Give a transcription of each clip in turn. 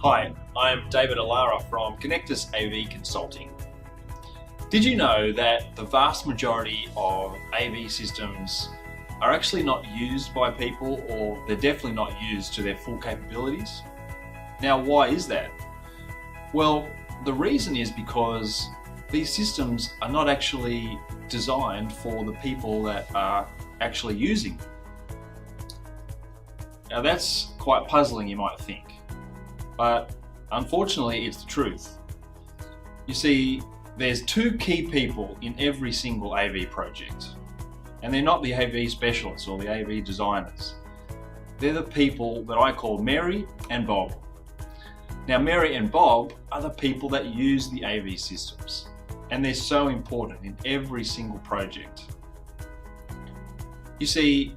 Hi, I'm David Alara from Konnectus AV Consulting. Did you know that the vast majority of AV systems are actually not used by people, or they're definitely not used to their full capabilities? Now, why is that? Well, the reason is because these systems are not actually designed for the people that are actually using them. Now that's quite puzzling, you might think, but unfortunately it's the truth. You see, there's two key people in every single AV project, and they're not the AV specialists or the AV designers. They're the people that I call Mary and Bob. Now, Mary and Bob are the people that use the AV systems, and they're so important in every single project. You see,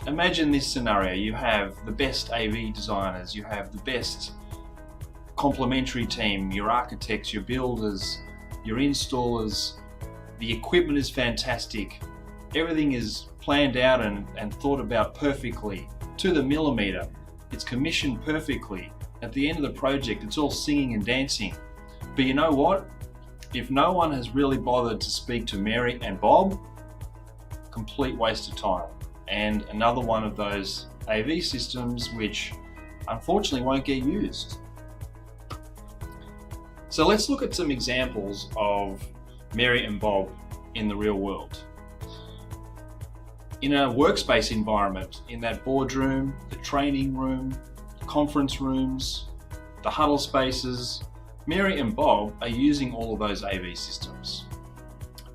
imagine this scenario. You have the best AV designers, you have the best complementary team, your architects, your builders, your installers. The equipment is fantastic. Everything is planned out and thought about perfectly to the millimeter. It's commissioned perfectly. At the end of the project, it's all singing and dancing. But you know what? If no one has really bothered to speak to Mary and Bob, complete waste of time. And another one of those AV systems which unfortunately won't get used. So let's look at some examples of Mary and Bob in the real world. In a workspace environment, in that boardroom, the training room, conference rooms, the huddle spaces, Mary and Bob are using all of those AV systems.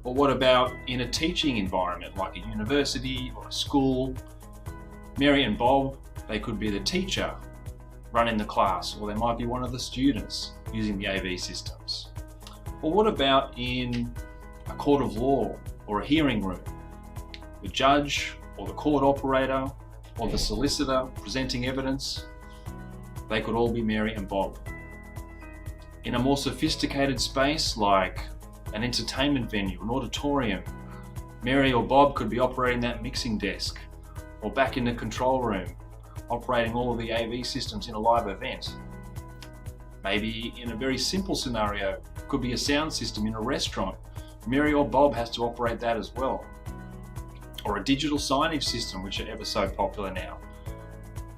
But what about in a teaching environment like a university or a school? Mary and Bob, they could be the teacher running the class, or they might be one of the students using the AV systems. Or what about in a court of law or a hearing room? The judge or the court operator or the solicitor presenting evidence, they could all be Mary and Bob. In a more sophisticated space like an entertainment venue, an auditorium, Mary or Bob could be operating that mixing desk, or back in the control room, operating all of the AV systems in a live event. Maybe in a very simple scenario, could be a sound system in a restaurant. Mary or Bob has to operate that as well. Or a digital signage system, which are ever so popular now.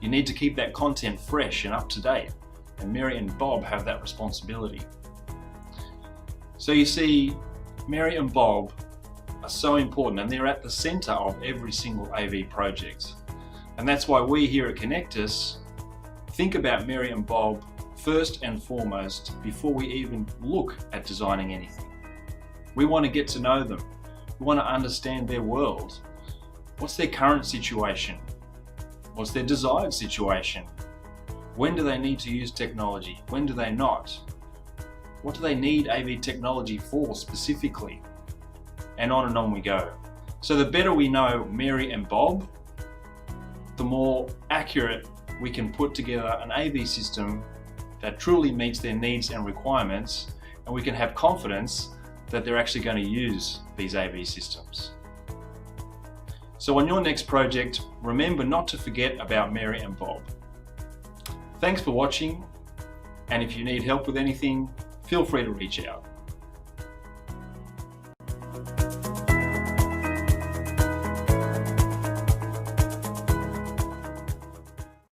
You need to keep that content fresh and up to date, and Mary and Bob have that responsibility. So you see, Mary and Bob are so important, and they're at the center of every single AV project. And that's why we here at Konnectus think about Mary and Bob first and foremost before we even look at designing anything. We want to get to know them. We want to understand their world. What's their current situation? What's their desired situation? When do they need to use technology? When do they not? What do they need AV technology for specifically? And on we go. So the better we know Mary and Bob, the more accurate we can put together an AV system that truly meets their needs and requirements, and we can have confidence that they're actually going to use these AV systems. So on your next project, remember not to forget about Mary and Bob. Thanks for watching, and if you need help with anything, feel free to reach out.